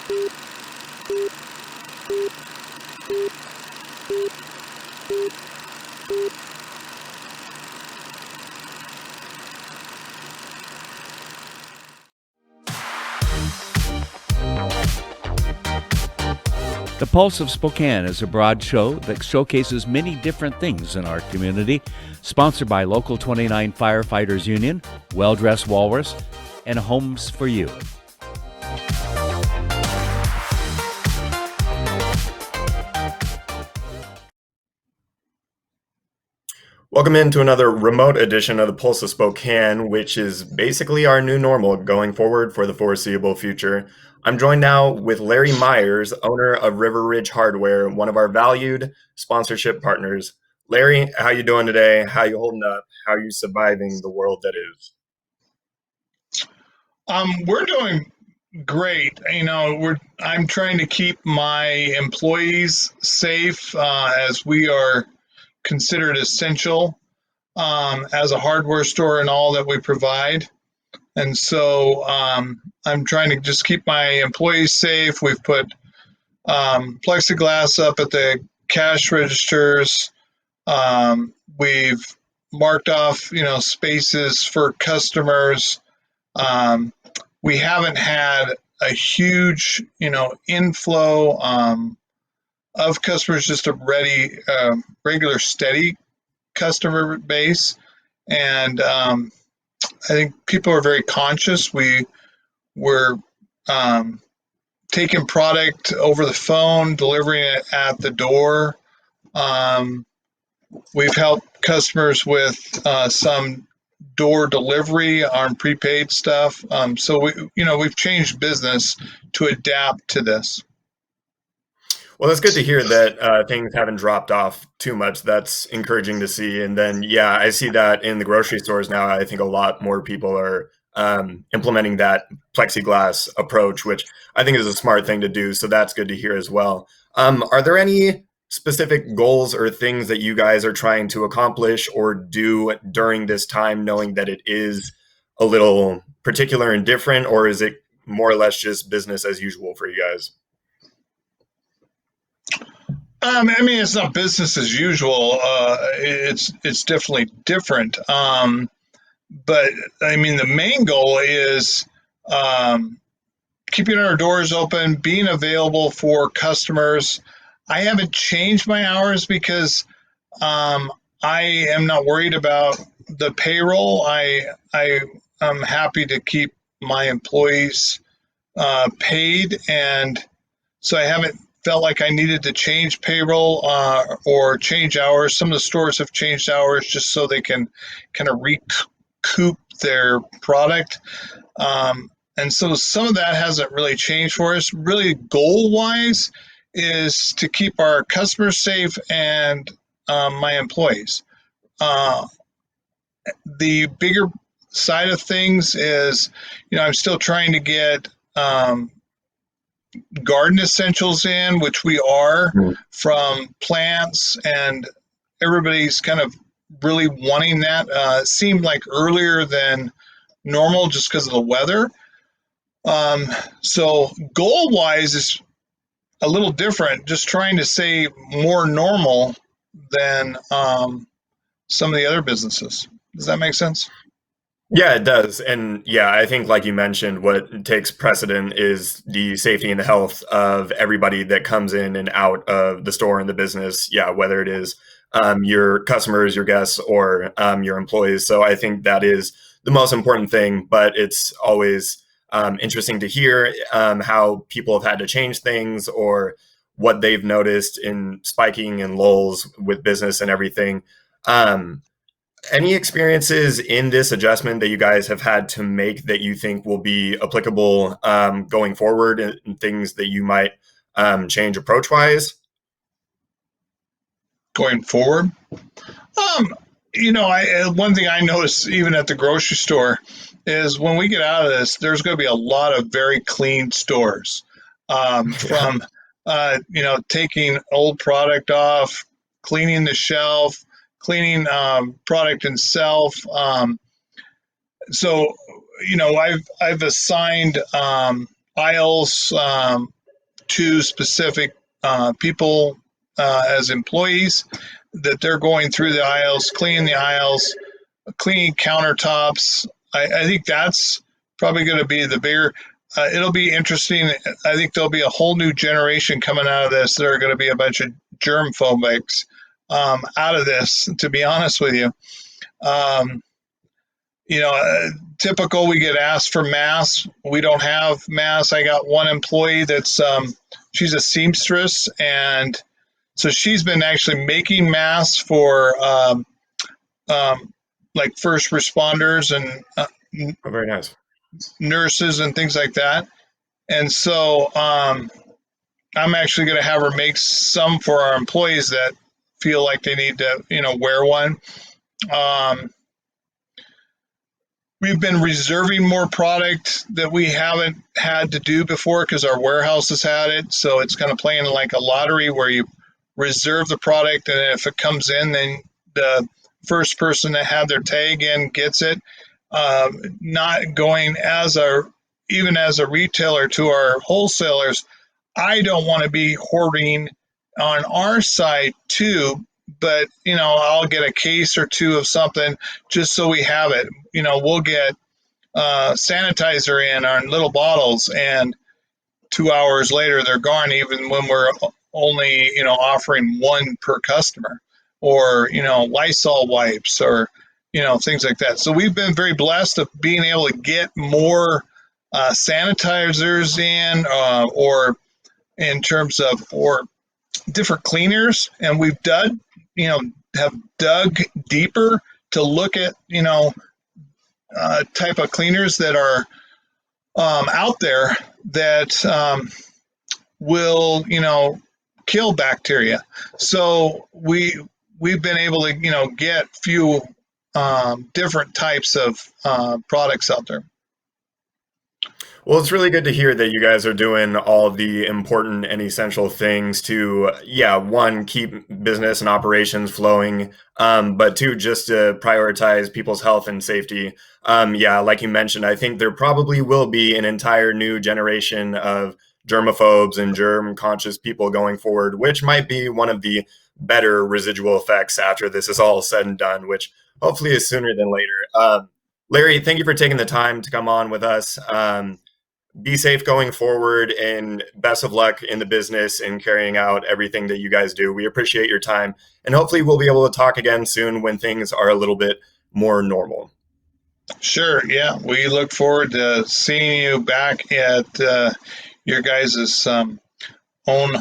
The Pulse of Spokane is a broad show that showcases many different things in our community, sponsored by Local 29 Firefighters Union, Well Dressed Walrus, and Homes for You. Welcome into another remote edition of the Pulse of Spokane, which is basically our new normal going forward for the foreseeable future. I'm joined now with Larry Myers, owner of River Ridge Hardware, one of our valued sponsorship partners. Larry, how you doing today? How you holding up? How are you surviving the world that is? We're doing great. I'm trying to keep my employees safe as we are considered essential as a hardware store and all that we provide. And so I'm trying to just keep my employees safe. We've put plexiglass up at the cash registers. We've marked off, spaces for customers. We haven't had a huge, inflow of customers, just a regular, steady customer base. And I think people are very conscious. We're taking product over the phone, delivering it at the door. We've helped customers with some door delivery on prepaid stuff. So we've changed business to adapt to this. Well, that's good to hear that things haven't dropped off too much. That's encouraging to see. And then, yeah, I see that in the grocery stores now. I think a lot more people are implementing that plexiglass approach, which I think is a smart thing to do. So that's good to hear as well. Are there any specific goals or things that you guys are trying to accomplish or do during this time, knowing that it is a little particular and different, or is it more or less just business as usual for you guys? It's not business as usual. It's definitely different. But the main goal is keeping our doors open, being available for customers. I haven't changed my hours because I am not worried about the payroll. I am happy to keep my employees paid, and so I haven't felt like I needed to change payroll or change hours. Some of the stores have changed hours just so they can kind of recoup their product. And so some of that hasn't really changed for us. Really, goal-wise is to keep our customers safe and my employees. The bigger side of things is, I'm still trying to get garden essentials in, which we are, from plants, and everybody's kind of really wanting that. It seemed like earlier than normal just because of the weather. So goal-wise is a little different, just trying to stay more normal than some of the other businesses. Does that make sense? Yeah, it does. And yeah, I think like you mentioned, what takes precedent is the safety and the health of everybody that comes in and out of the store and the business. Yeah, whether it is your customers, your guests, or your employees. So I think that is the most important thing, but it's always interesting to hear how people have had to change things or what they've noticed in spiking and lulls with business and everything. Any experiences in this adjustment that you guys have had to make that you think will be applicable going forward, and things that you might change approach-wise? Going forward? One thing I noticed even at the grocery store is when we get out of this, there's going to be a lot of very clean stores from taking old product off, cleaning the shelf, cleaning product itself. So I've assigned aisles to specific people as employees, that they're going through the aisles, cleaning the aisles, cleaning countertops. I think that's probably going to be the bigger. It'll be interesting. I think there'll be a whole new generation coming out of this. There are going to be a bunch of germ phobics out of this, to be honest with you. Typical, we get asked for masks. We don't have masks. I got one employee that's, she's a seamstress, and so she's been actually making masks for like first responders and Oh, very nice. nurses and things like that. And so I'm actually going to have her make some for our employees that feel like they need to, wear one. We've been reserving more product that we haven't had to do before because our warehouse has had it. So it's kind of playing like a lottery where you reserve the product, and if it comes in, then the first person that had their tag in gets it. Not going even as a retailer to our wholesalers, I don't want to be hoarding on our side too, but I'll get a case or two of something just so we have it. We'll get sanitizer in on little bottles, and 2 hours later they're gone, even when we're only offering one per customer, or Lysol wipes, or things like that. So we've been very blessed of being able to get more sanitizers in, or in terms of, or different cleaners, and we've have dug deeper to look at type of cleaners that are out there that will kill bacteria. So we've been able to get few different types of products out there. Well, it's really good to hear that you guys are doing all the important and essential things to, one, keep business and operations flowing, but two, just to prioritize people's health and safety. Like you mentioned, I think there probably will be an entire new generation of germaphobes and germ-conscious people going forward, which might be one of the better residual effects after this is all said and done, which hopefully is sooner than later. Larry, thank you for taking the time to come on with us. Be safe going forward, and best of luck in the business and carrying out everything that you guys do. We appreciate your time, and hopefully we'll be able to talk again soon when things are a little bit more normal. Sure. Yeah. We look forward to seeing you back at your guys' own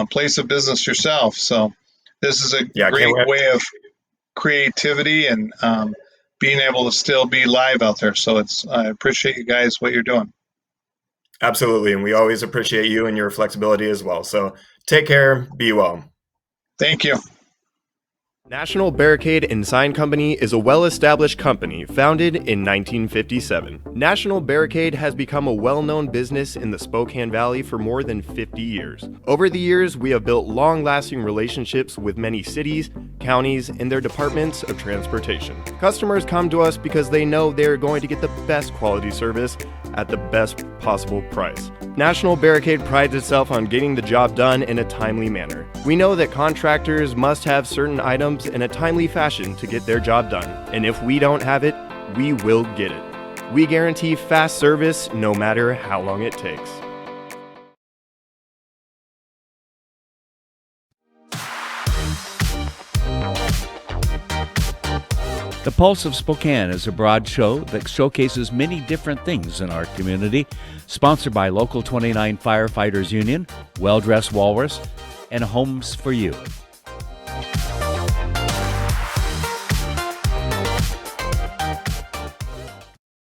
place of business yourself. So this is a great way of creativity and being able to still be live out there. So I appreciate you guys, what you're doing. Absolutely. And we always appreciate you and your flexibility as well. So take care. Be well. Thank you. National Barricade and Sign Company is a well-established company founded in 1957. National Barricade has become a well-known business in the Spokane Valley for more than 50 years. Over the years, we have built long-lasting relationships with many cities, counties, and their departments of transportation. Customers come to us because they know they're going to get the best quality service at the best possible price. National Barricade prides itself on getting the job done in a timely manner. We know that contractors must have certain items in a timely fashion to get their job done, and if we don't have it, we will get it. We guarantee fast service no matter how long it takes. The Pulse of Spokane is a broad show that showcases many different things in our community, sponsored by Local 29 Firefighters Union, Well Dressed Walrus, and Homes for You.